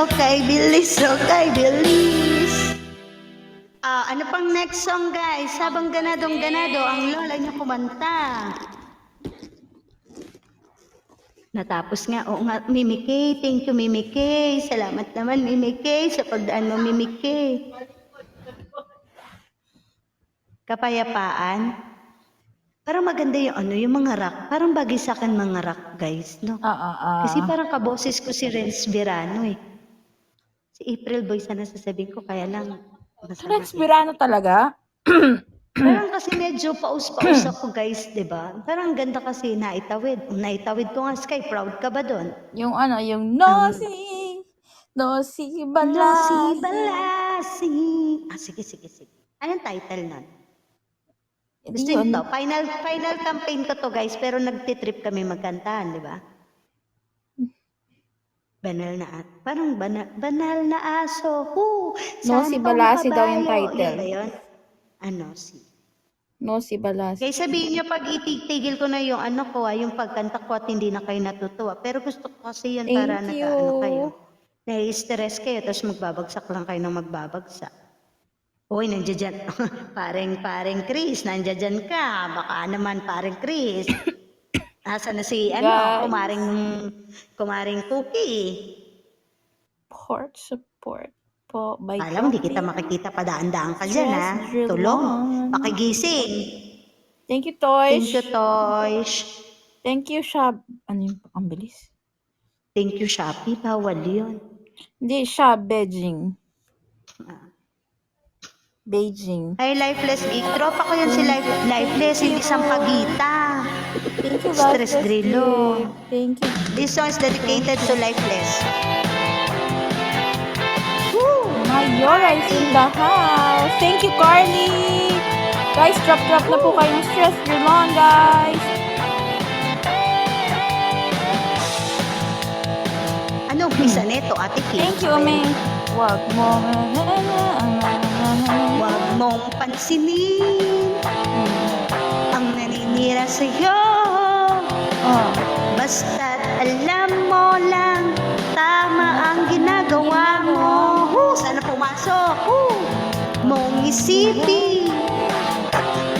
okay, bilis. Ano pang next song, guys? Habang ganadong ganado, ang lola niyo kumanta. Natapos nga, oo nga, Mimi Kay. Thank you, Mimi Kay. Salamat naman, Mimi Kay, sa pagdaan mo, Mimi Kay. Kapayapaan. Parang maganda yung yung mga rock. Parang bagay sa akin mga rock, guys, no? Kasi parang kaboses ko si Renz Virano eh. Si April Boy sana sasabihin ko, kaya lang masama. Renz Virano talaga? Parang kasi medyo paus-paus ako, guys, di ba? Parang ganda kasi naitawid. Naitawid ko nga, Sky, proud ka ba doon? Yung yung Nosy Balasi. Nosy Balasi. Sige. Anong title nun? Gusto nyo to? Final campaign ko to, guys, pero nagtitrip kami magkantahan, di ba? Banal na parang banal na aso. Nosy Balasi daw yung title. Yun ba yun? Nosy Balasi. Kaya sabihin nyo, pag itigil ko na yung yung pagkanta ko at hindi na kayo natutuwa. Pero gusto ko kasi yun para kayo. Nai-stress kayo, tapos magbabagsak lang kayo ng magbabagsak. Uy, nandiyan dyan. Paring Chris, nandiyan dyan ka. Baka naman, paring Chris. Asa na si, kumaring Cookie. Support po by Alam, hindi kita makikita, padaan-daan ka dyan, ha? Tulong, pakigising. Thank you, Toys. Thank you, Shab. Ano yung ang bilis? Thank you, Shopee. Bawal yun. Hindi, Shab, Beijing. Ay, Lifeless Geek. Tropa ko yan si Lifeless, hindi sampagita. Thank you, Stress Drillo. Thank you. This song is dedicated to Lifeless. Mayora is in the house. Thank you, Carly. Guys, drop na po kayo ng Stress Drillo, guys. Anong pisa neto, Ate Kim? Thank you, Umeng. Wag mong pansinin ang naninira sa'yo. Basta't alam mo lang tama ang ginagawa mo. Sana pumasok. Mong isipin,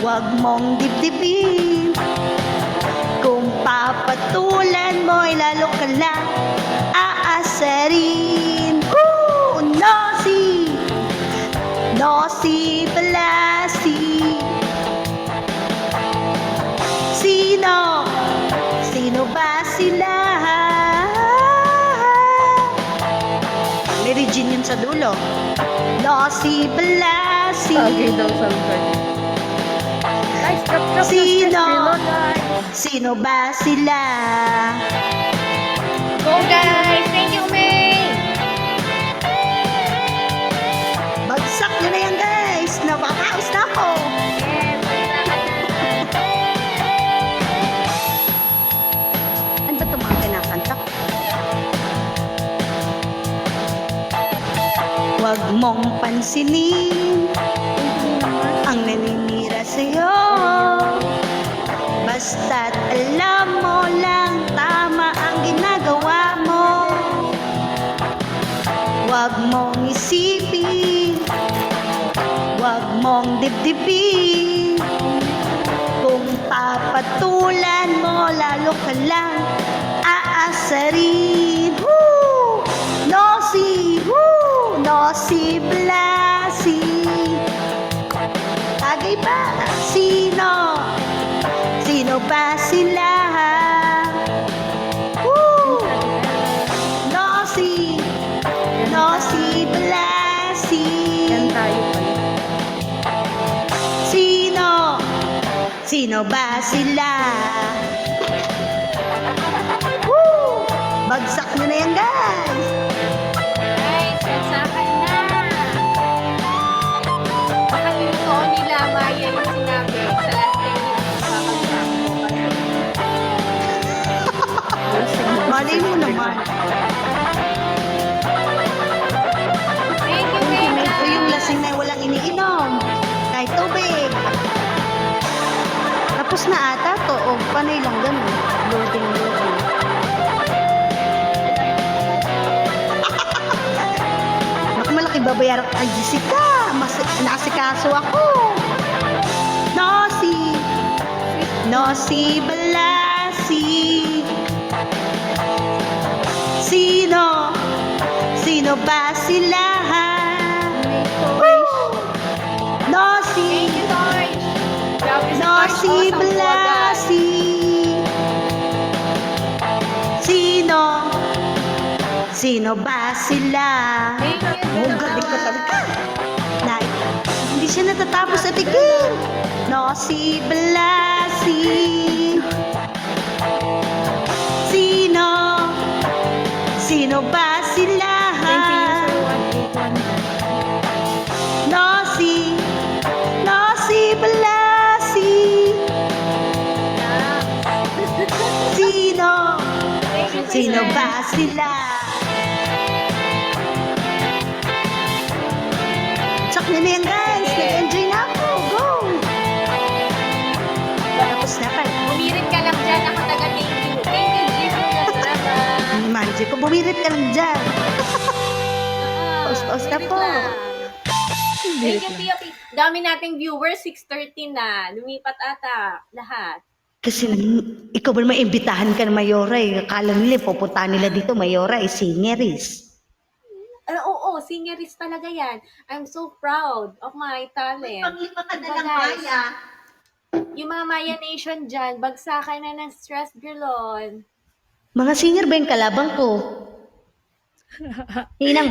wag mong dibdibin. Kung papatulan mo, lalo ka lang aasarin. Nosy Balasi. Sino ba sila? May Regine yun sa dulo. Nosy Balasi. Tagay daw sa guys, drop Sino ba sila? Go, guys! Thank you, May! Bagsak nyo na yan, guys. Napakaos na ako. Ano ba itong mga kinakanta ko? Huwag mong pansinin ang naninira sa'yo. Basta't alam mo lang tama ang ginagawa mo. Huwag mong isipin, huwag mong dibdibin. Kung papatulan mo, lalo ka lang aasarin. Nosy Balasi. Tagay ba? Sino ba sila? Nosy Balasi. Yan tayo pala. Sino ba sila? Bagsak nyo na yan, guys. Guys, bagsakan na. Baka yung totoo nila, Maya, yung sinabi sa last time Malay mo naman. Thank you, Mega. Ito yung lasing na walang iniinom. Kahit tubig. Tapos na ata to. O, panay lang ganun. Loading. ako'y babayaran kay Jessica. Naasikaso ako. Nosy Balasi. Sino ba sila? Nosy Balasi. Sino ba sila? Oh, galing ko talaga. Hindi siya natatapos sa tigil. Nosy Balasi. Sino ba sila? Thank you, user 181. Nosy Balasi. Sino ba sila? Tsak na yan guys. Nag-enjoy na ako. Go! Tapos na pala. Bumirit ka lang dyan. Ako taga-thank you. Thank you, Jesus. Salamat. Manji ko, bumirit ka lang dyan. Post na po. Thank you, Tio. Dami nating viewers. 6:30 na. Lumipat ata. Lahat. Kasi ikaw ba naman imbitahan ka ng Mayora eh. Akala nila, pupunta nila dito, Mayora eh, singeris. Oo, singerist talaga yan. I'm so proud of my talent. Paglima ka na Diba, ng guys? Maya. Yung mga Maya Nation dyan, bagsakan na ng stress girlon. Mga singer ba yung kalabang ko? Ninang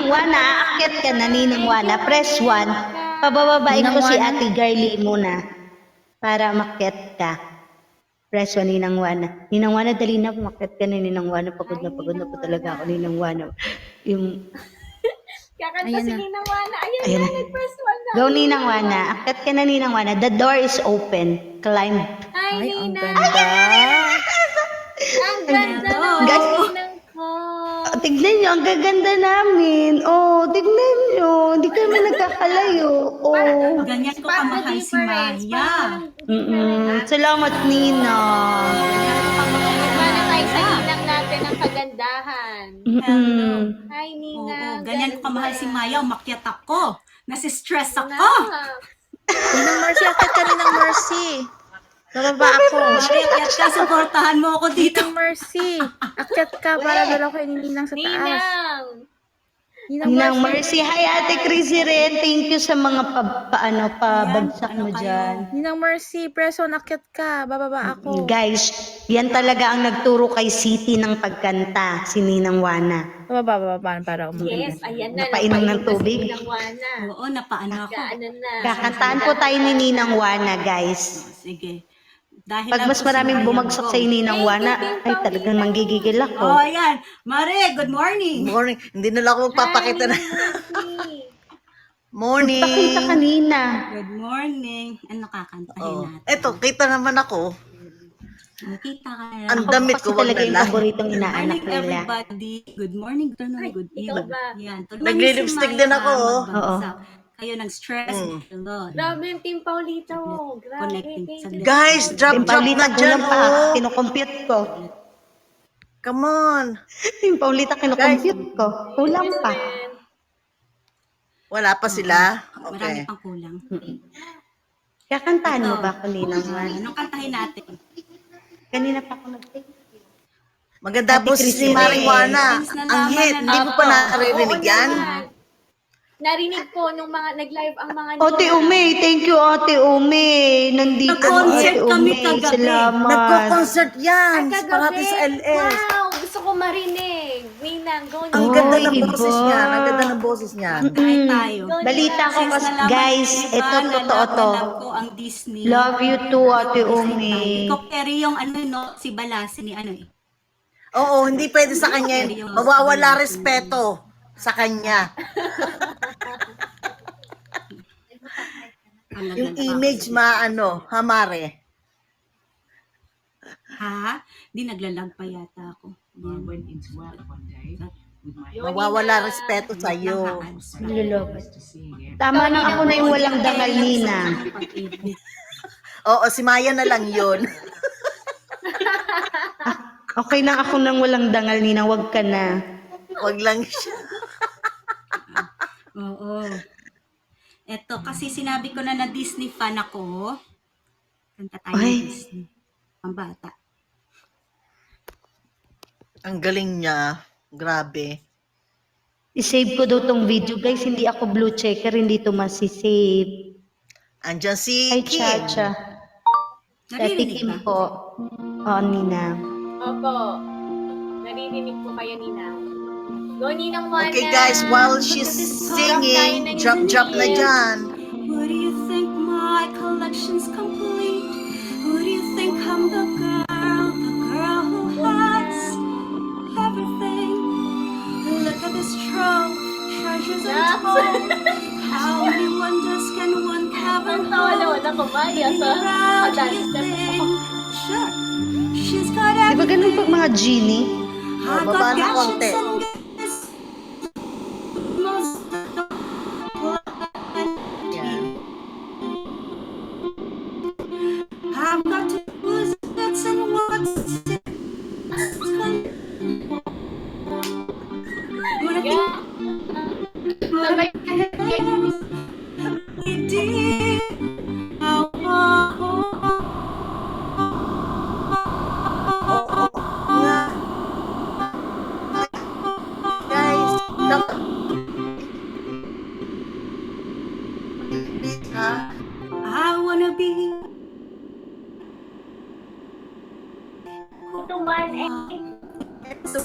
Wana, aakyat ka na, Ninang Wana. Press 1. Pabababain ko si Ate Garly muna. Para makyat ka. Press 1, Ninang Wana. Ninang Wana, dali na, makyat ka na, Ninang Wana. Pagod na po talaga ako, Ninang Wana. Yung, Kakanta si Ninang Wana. Ayan Ayan na. na, nag-press 1 na. go, Ninang Wana. Akyat ka na, Ninang Wana. The door is open. Climb. Hi, Ay, ang Ninang. ganda. Ang ganda ng Guys. Ninang ko. Tignan nyo, ang gaganda namin. Oh, tignan nyo. Hindi kami nagkakalayo. Oh. Ganyan ko Spot the kamahal si difference. Maya. Salamat, Nina. Mana tayo sa Ninang natin ang kagandahan. Hi, Oo, Ninang. ganyan ko kamahal si Maya. Umakyat ako. Nasi-stress ako. Ninang Mercy, akit ka Ninang Mercy. Bababa ako. Umakyat ka, supportahan mo ako dito. Ninang Mercy, akit ka para dala ko ni Ninang sa taas. Ninang. Ninang Mercy. Hi, Ate Chrissy rin. Thank you sa mga pabagsak mo dyan. Ninang Mercy, preso, akit ka. Bababa ako. Guys, yan talaga ang nagturo kay City ng pagkanta, si Ninang Wana. Bababa para umakyat. Yes, ayan na. Napainom ng napainom na si tubig? Ninang Wana. Oo, napaano ako. Ano na. Kakantaan po tayo ni Ninang Wana, guys. Sige. Dahil Pag mas ako si maraming Maya, bumagsak go. sa Ninang Wana, ay talagang manggigigil ako. Oh, ayan. Mare, good morning. Morning. Hindi na lang ako magpapakita na. Mercy. Morning. Pakita kanina. Good morning. Ano kakantahin Oh. natin? Eto, kita naman ako. Kita ka na. Ang Ako damit kasi ko, wag talaga na yung lang. paboritong Good inaanak morning, nila. everybody. Good morning, good afternoon, good ikaw evening. ba? Yan. Nagli-lipstick din ako, oh. Magbagsak. Kayo ng stress. Lord. Grabe yung Team Paulita mo. Grabe. Connecting Thank sa you. Guys, drop na Paulita, dyan, kulang pa. oh. Kinukompute ko. Come on. Yung Paulita, kinukompute ko. Kulang pa. Wala pa sila? Marami Okay. pang kulang. Kakantahan mo ba ako, Ninang Wana? Anong kantahin natin? Kanina pa ako nag-take. Maganda po si Chrissy Marijuana. Friends na Ang naman hit. na Hindi mo pa naririnig yan? Narinig ko nung mga nag-live ang mga Ate Ume, thank you Ate Ume. Nandito Nag-concert Ate kami Ume. kagabi. Salamat. Nagko-concert yan. Kagabi. Parati sa LS. Wow, gusto ko marinig. Ninang, go Ang Ninang. ganda Oy, ng iba. boses niyan. Ang ganda ng boses niyan. Kantahin tayo. Balita ko Since kasi, nalaman guys, ni Iba ito na totoo love na to. love ko ang Disney. Love you too Ate Ume. Ikaw carry yung ano no, si Balasi ni ano eh. Oo, hindi pwede sa kanya. Mawawala respeto sa kanya. Yung image maano, hamare. Ha? Di naglalag pa yata ako. Mawawala respeto sa iyo. Nilolobot. Tama na ako na yung walang dangal, Nina. Oo, si Maya na lang 'yon. Okay na ako nang walang dangal, Nina. Wag ka na. Wag lang siya. kasi sinabi ko na Disney fan ako. Kanta tayo Ay. ng Disney. Ang bata. Ang galing niya. Grabe. I-save ko daw tong video, guys. Hindi ako blue checker, hindi to masisave. Andyan si Ay, Kim. Chacha. Dati Naririnig Kim ba? po. Oo, Nina. Opo. Naririnig po kayo, Nina. Go, Ninang Juana. Okay guys, while she's singing, jump na dyan. Who do you think my collection's complete? Who do you think I'm the girl who has everything? Look at this trove, treasures untold. How many wonders can one cavern Ang tawa na hold? wala ko ba? Yes, How do dance you step. think? Sure, she's got Di ba ganun everything. pag mga genie? I've Baba got ng gadgets konti. and gifts. Most Yan. I've got to lose bits and what's it? What I Yeah. Sabay think deep. Yeah. Guys, dapat. Ha? I wanna be to 1 and Ito